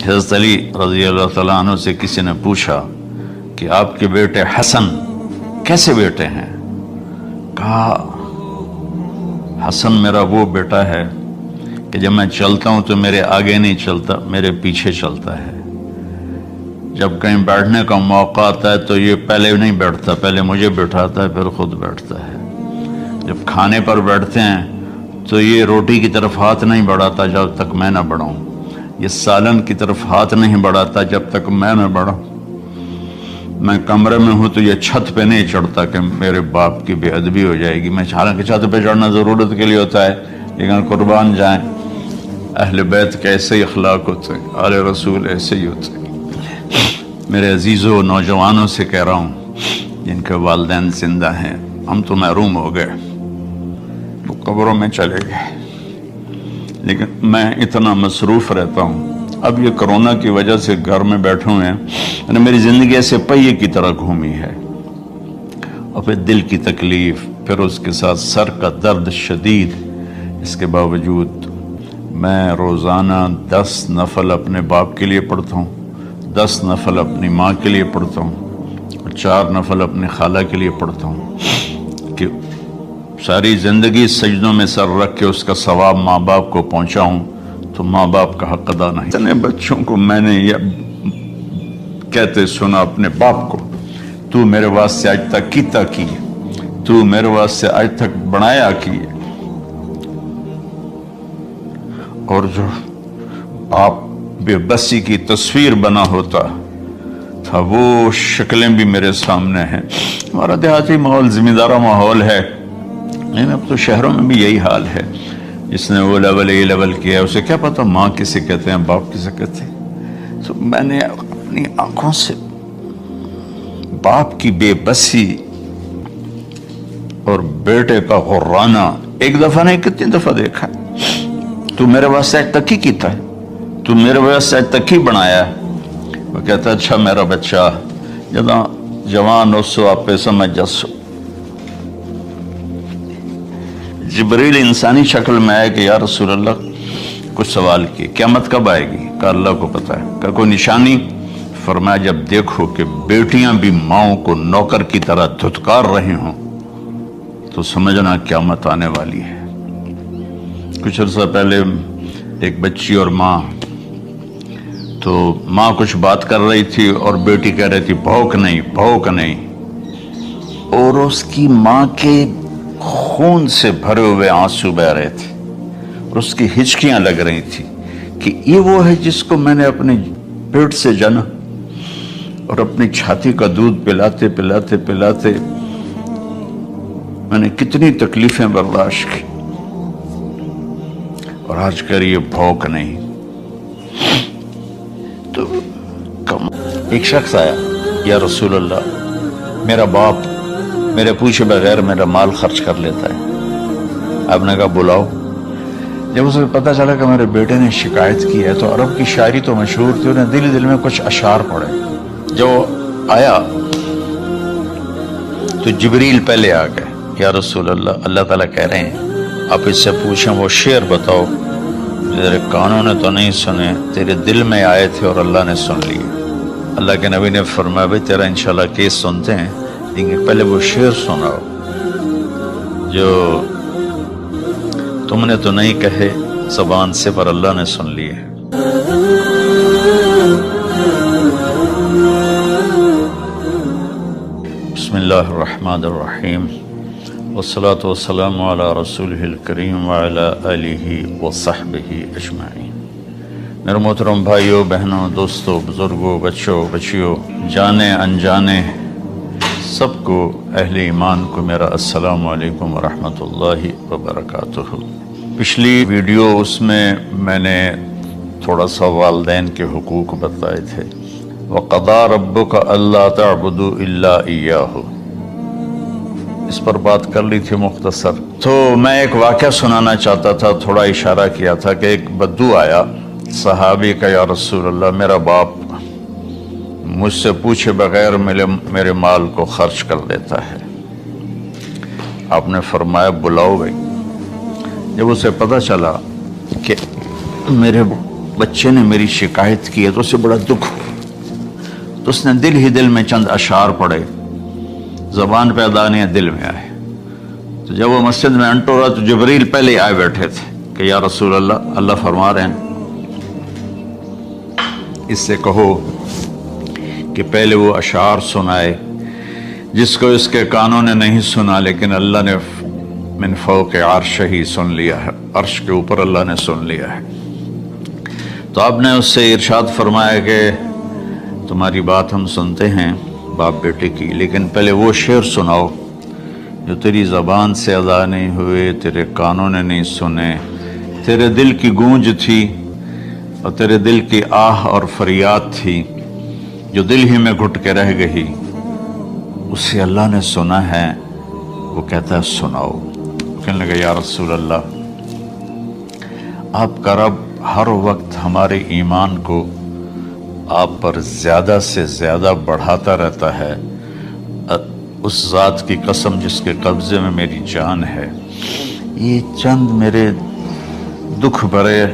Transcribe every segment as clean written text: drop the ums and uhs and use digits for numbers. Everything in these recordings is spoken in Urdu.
حضرت علی رضی اللہ تعالیٰ عنہ سے کسی نے پوچھا کہ آپ کے بیٹے حسن کیسے بیٹے ہیں؟ کہا حسن میرا وہ بیٹا ہے کہ جب میں چلتا ہوں تو میرے آگے نہیں چلتا، میرے پیچھے چلتا ہے۔ جب کہیں بیٹھنے کا موقع آتا ہے تو یہ پہلے نہیں بیٹھتا، پہلے مجھے بٹھاتا ہے پھر خود بیٹھتا ہے۔ جب کھانے پر بیٹھتے ہیں تو یہ روٹی کی طرف ہاتھ نہیں بڑھاتا جب تک میں نہ بڑھاؤں، یہ سالن کی طرف ہاتھ نہیں بڑھاتا جب تک میں نہ بڑھاؤں۔ میں کمرے میں ہوں تو یہ چھت پہ نہیں چڑھتا کہ میرے باپ کی بے ادبی ہو جائے گی۔ میں حالانکہ چھت پہ چڑھنا ضرورت کے لیے ہوتا ہے، لیکن قربان جائیں اہل بیت کے ایسے ہی اخلاق ہوتے ہیں، آل رسول ایسے ہی ہوتے ہیں۔ میرے عزیزوں نوجوانوں سے کہہ رہا ہوں جن کے والدین زندہ ہیں، ہم تو محروم ہو گئے، وہ قبروں میں چلے گئے، لیکن میں اتنا مصروف رہتا ہوں۔ اب یہ کرونا کی وجہ سے گھر میں بیٹھے ہوئے ہیں، میری زندگی ایسے پہیے کی طرح گھومی ہے، اور پھر دل کی تکلیف، پھر اس کے ساتھ سر کا درد شدید۔ اس کے باوجود میں روزانہ 10 نفل اپنے باپ کے لیے پڑھتا ہوں، 10 نفل اپنی ماں کے لیے پڑھتا ہوں، اور 4 نفل اپنی خالہ کے لیے پڑھتا ہوں کہ ساری زندگی سجدوں میں سر رکھ کے اس کا ثواب ماں باپ کو پہنچاؤں، تو ماں باپ کا حق ادا نہیں۔ اتنے بچوں کو میں نے یہ کہتے سنا اپنے باپ کو، تو میرے واسطے آج تک کیتا کی، تو میرے واسطے آج تک بنایا کی، اور جو آپ بے بسی کی تصویر بنا ہوتا تھا وہ شکلیں بھی میرے سامنے ہیں۔ ہمارا دیہاتی ماحول زمیندارہ ماحول ہے، لیکن اب تو شہروں میں بھی یہی حال ہے۔ جس نے وہ لیول اے لیول کیا ہے اسے کیا پتا ماں کسے کہتے ہیں، باپ کسے کہتے ہیں۔ تو میں نے اپنی آنکھوں سے باپ کی بے بسی اور بیٹے کا غرانہ ایک دفعہ نہیں کتنی دفعہ دیکھا۔ تو میرے واسطے آج تک ہی کیتا ہے، تو میرے واسطے آج تک ہی بنایا ہے۔ وہ کہتا ہے اچھا میرا بچہ جداں جوان ہو سو آپ پہ سمجھ جسو۔ جبریل انسانی شکل میں آئے کہ یا رسول اللہ کچھ سوال کیے، قیامت کب آئے گی؟ کہ اللہ کو پتہ ہے۔ کہ کوئی نشانی؟ فرمایا جب دیکھو کہ بیٹیاں بھی ماؤں کو نوکر کی طرح دھتکار رہی ہوں تو سمجھنا قیامت آنے والی ہے۔ کچھ عرصہ پہلے ایک بچی اور ماں، تو ماں کچھ بات کر رہی تھی اور بیٹی کہہ رہی تھی بھوک نہیں بھوک نہیں، اور اس کی ماں کے خون سے بھرے ہوئے آنسو بہ رہے تھے اور اس کی ہچکیاں لگ رہی تھی کہ یہ وہ ہے جس کو میں نے اپنے پیٹ سے جنا، اور اپنی چھاتی کا دودھ پلاتے پلاتے پلاتے میں نے کتنی تکلیفیں برداشت کی، اور آج کر یہ بھوک نہیں۔ تو ایک شخص آیا، یا رسول اللہ میرا باپ میرے پوچھے بغیر میرا مال خرچ کر لیتا ہے، آپ نے کہا بلاؤ۔ جب اسے پتہ چلا کہ میرے بیٹے نے شکایت کی ہے تو عرب کی شاعری تو مشہور تھی، انہیں دل دل میں کچھ اشعار پڑھے۔ جو آیا تو جبریل پہلے آ گئے، یا رسول اللہ اللہ تعالیٰ کہہ رہے ہیں آپ اس سے پوچھیں وہ شعر بتاؤ تیرے کانوں نے تو نہیں سنے، تیرے دل میں آئے تھے اور اللہ نے سن لیے۔ اللہ کے نبی نے فرمایا بھائی تیرا انشاءاللہ کیس سنتے ہیں، لیکن پہلے وہ شعر سناؤ جو تم نے تو نہیں کہے زبان سے پر اللہ نے سن لیے۔ بسم اللہ الرحمن الرحیم، والصلاة والسلام علی رسولہ الکریم وعلی آلہ وصحبہ اجمعین۔ میرے محترم بھائیوں بہنوں دوستوں بزرگوں بچوں بچیوں جانے انجانے سب کو اہل ایمان کو میرا السلام علیکم ورحمۃ اللہ وبرکاتہ۔ پچھلی ویڈیو اس میں نے تھوڑا سا والدین کے حقوق بتائے تھے۔ وَقَضَىٰ رَبُّكَ أَلَّا تَعْبُدُوا إِلَّا إِيَّاهُ، اس پر بات کر لی تھی مختصر۔ تو میں ایک واقعہ سنانا چاہتا تھا، تھوڑا اشارہ کیا تھا کہ ایک بدو آیا صحابی کا، یا رسول اللہ میرا باپ مجھ سے پوچھے بغیر میرے مال کو خرچ کر دیتا ہے۔ آپ نے فرمایا بلاؤ بھائی۔ جب اسے پتہ چلا کہ میرے بچے نے میری شکایت کی ہے تو اسے بڑا دکھ ہوا، تو اس نے دل ہی دل میں چند اشعار پڑھے، زبان پہ ادا نہیں دل میں آئے۔ تو جب وہ مسجد میں انٹو رہا تو جبریل پہلے آئے بیٹھے تھے کہ یا رسول اللہ، اللہ فرما رہے ہیں اس سے کہو کہ پہلے وہ اشعار سنائے جس کو اس کے کانوں نے نہیں سنا، لیکن اللہ نے من فوق عرش ہی سن لیا ہے، عرش کے اوپر اللہ نے سن لیا ہے۔ تو آپ نے اس سے ارشاد فرمایا کہ تمہاری بات ہم سنتے ہیں باپ بیٹے کی، لیکن پہلے وہ شعر سناؤ جو تیری زبان سے ادا نہیں ہوئے، تیرے کانوں نے نہیں سنے، تیرے دل کی گونج تھی اور تیرے دل کی آہ اور فریاد تھی جو دل ہی میں گھٹ کے رہ گئی، اسے اللہ نے سنا ہے۔ وہ کہتا ہے سناؤ۔ کہنے لگا یا رسول اللہ، آپ کا رب ہر وقت ہمارے ایمان کو آپ پر زیادہ سے زیادہ بڑھاتا رہتا ہے، اس ذات کی قسم جس کے قبضے میں میری جان ہے۔ یہ چند میرے دکھ بھرے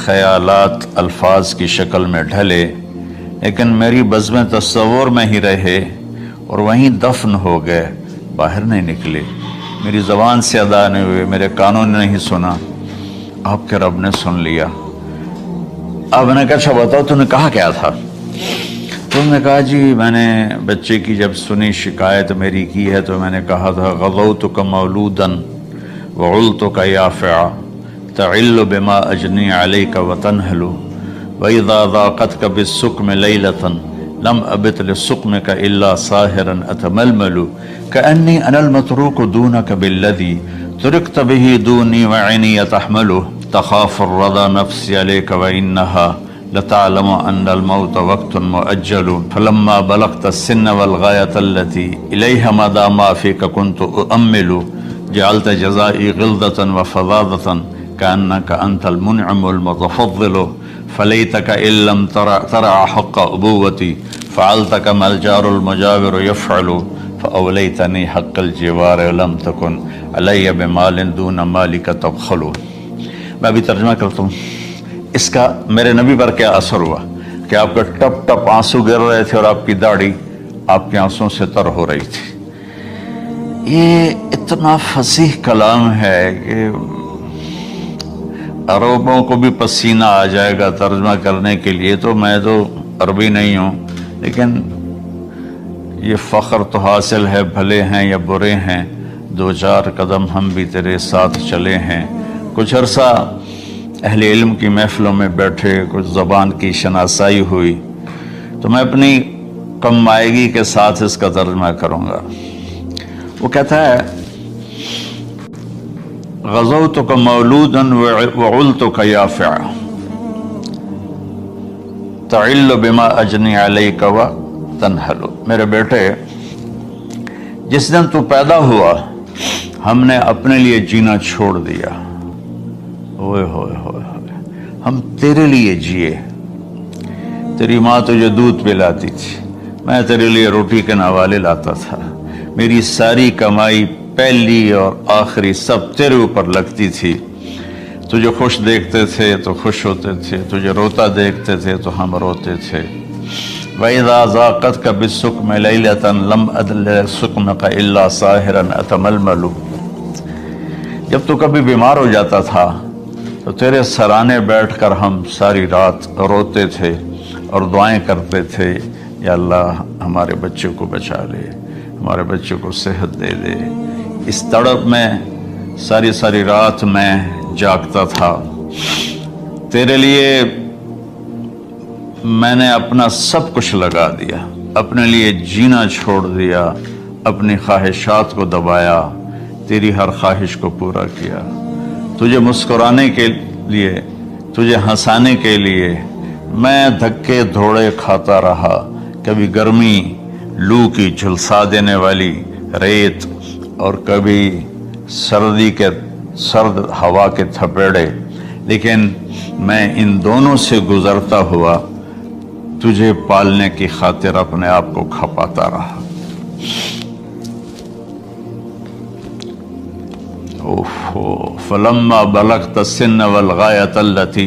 خیالات الفاظ کی شکل میں ڈھلے، لیکن میری بزم تصور میں ہی رہے اور وہیں دفن ہو گئے، باہر نہیں نکلے، میری زبان سے ادا نہیں ہوئے، میرے کانوں نے نہیں سنا، آپ کے رب نے سن لیا۔ اب میں نے کہا اچھا بتاؤ تو نے کہا کیا تھا؟ تو نے کہا جی میں نے بچے کی جب سنی شکایت میری کی ہے تو میں نے کہا تھا غضوتک مولودا وعلتک یافعا تعل بما اجنی علیک وتنہل وَإِذَا ذَاقَتْكَ بِالسُّقْمِ لَيْلَةً لَمْ أَبِتْ لِلسُّقْمِكَ إِلَّا صَاهِرًا أَتَمَلْمَلُ كَأَنِّي أَنَا الْمَتْرُوكُ دُونَكَ بِالَّذِي تُرِكْتَ بِهِ دُونِي وَعِنِي يَتَحْمَلُ تَخَافُ الرَّضَى نَفْسِي عَلَيْكَ وَإِنَّهَا لَتَعْلَمُ أَنَّ الْمَوْتَ وَقْتٌ مُؤَجَّلٌ فَلَمَّا بَلَغْتَ السِّنَّ وَالْغَايَةَ الَّتِي إِلَيْهَا مَدَى مَا فِيكَ كُنْتُ أُؤَمِّلُ جَعَلْتَ جَزَائِي غِلْظَةً وَفَظَاظَةً كأنك أنت المنعم المتفضل فليتك إن لم ترع حق أبوتي فعلت كما الجار المجاور يفعل فأوليتني حق الجوار ولم تكن علي بمال دون مالك تبخل۔ میں ابھی ترجمہ کرتا ہوں اس کا میرے نبی پر کیا اثر ہوا کہ آپ کے ٹپ ٹپ آنسو گر رہے تھے اور آپ کی داڑھی آپ کے آنسوں سے تر ہو رہی تھی۔ یہ اتنا فصیح کلام ہے کہ عربوں کو بھی پسینہ آ جائے گا ترجمہ کرنے کے لیے، تو میں تو عربی نہیں ہوں، لیکن یہ فخر تو حاصل ہے، بھلے ہیں یا برے ہیں، دو چار قدم ہم بھی تیرے ساتھ چلے ہیں۔ کچھ عرصہ اہل علم کی محفلوں میں بیٹھے، کچھ زبان کی شناسائی ہوئی، تو میں اپنی کم مائگی کے ساتھ اس کا ترجمہ کروں گا۔ وہ کہتا ہے غزوتک مولودا وعلتک یافعا تعل بما اجنی علیک وتنہل۔ میرے بیٹے جس دن تو پیدا ہوا ہم نے اپنے لیے جینا چھوڑ دیا، ہوئے ہوئے ہوئے ہوئے، ہم تیرے لیے جیے۔ تیری ماں تجھے دودھ پلاتی تھی، میں تیرے لیے روٹی کے نوالے لاتا تھا، میری ساری کمائی پہلی اور آخری سب تیرے اوپر لگتی تھی۔ تجھے خوش دیکھتے تھے تو خوش ہوتے تھے، تجھے روتا دیکھتے تھے تو ہم روتے تھے۔ وَإِذَا ذَاقَتْكَ بِالسُّقْمِ لَيْلَةً لَمْ أَدْلِ سُقْمَكَ إِلَّا صَاهِرًا أَتَمَلْمَلُ۔ جب تو کبھی بیمار ہو جاتا تھا تو تیرے سرانے بیٹھ کر ہم ساری رات روتے تھے اور دعائیں کرتے تھے، یا اللہ ہمارے بچے کو بچا لے، ہمارے بچے کو صحت دے دے۔ اس تڑپ میں ساری رات میں جاگتا تھا، تیرے لیے میں نے اپنا سب کچھ لگا دیا، اپنے لیے جینا چھوڑ دیا، اپنی خواہشات کو دبایا، تیری ہر خواہش کو پورا کیا، تجھے مسکرانے کے لیے، تجھے ہنسانے کے لیے میں دھکے دھوڑے کھاتا رہا، کبھی گرمی لو کی جھلسا دینے والی ریت اور کبھی سردی کے سرد ہوا کے تھپیڑے، لیکن میں ان دونوں سے گزرتا ہوا تجھے پالنے کی خاطر اپنے آپ کو کھپاتا رہا۔ فلما بلغت السن والغایۃ التی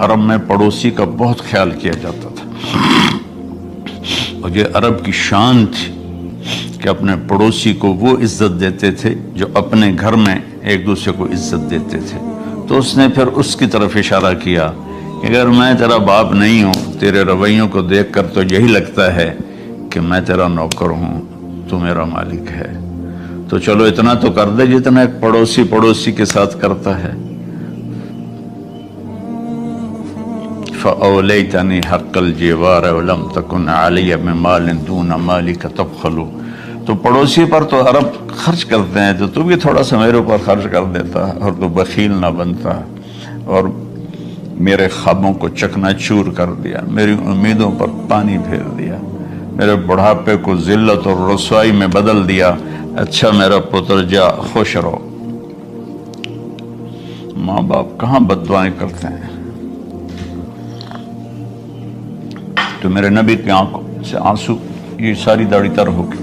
عرب میں پڑوسی کا بہت خیال کیا جاتا تھا، اور یہ عرب کی شان تھی کہ اپنے پڑوسی کو وہ عزت دیتے تھے جو اپنے گھر میں ایک دوسرے کو عزت دیتے تھے۔ تو اس نے پھر اس کی طرف اشارہ کیا کہ اگر میں تیرا باپ نہیں ہوں، تیرے رویوں کو دیکھ کر تو یہی لگتا ہے کہ میں تیرا نوکر ہوں، تو میرا مالک ہے، تو چلو اتنا تو کر دے جتنا ایک پڑوسی کے ساتھ کرتا ہے۔ فَأَوْلَيْتَنِي حَقَّ الْجِوَارِ وَلَمْ تَكُنْ عَلَيَّ مِنْ مَالٍ دُونَ مَالِكَ تَبْخَلُ۔ تو پڑوسی پر تو عرب خرچ کرتے ہیں، تو بھی تھوڑا سا میرے اوپر خرچ کر دیتا اور تو بخیل نہ بنتا، اور میرے خوابوں کو چکنا چور کر دیا، میری امیدوں پر پانی پھیر دیا، میرے بڑھاپے کو ذلت اور رسوائی میں بدل دیا۔ اچھا میرا پتر جا خوش رہو۔ ماں باپ کہاں بد دعائیں کرتے ہیں؟ تو میرے نبی کی آنکھوں سے آنسو، یہ ساری داڑھی تر ہو گئی،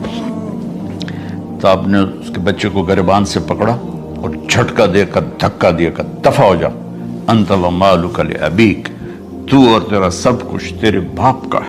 تو آپ نے اس کے بچے کو گریبان سے پکڑا اور جھٹکا دے کر دھکا دیا کر دفع ہو جا، انت و مالک لابیک، تو اور تیرا سب کچھ تیرے باپ کا ہے۔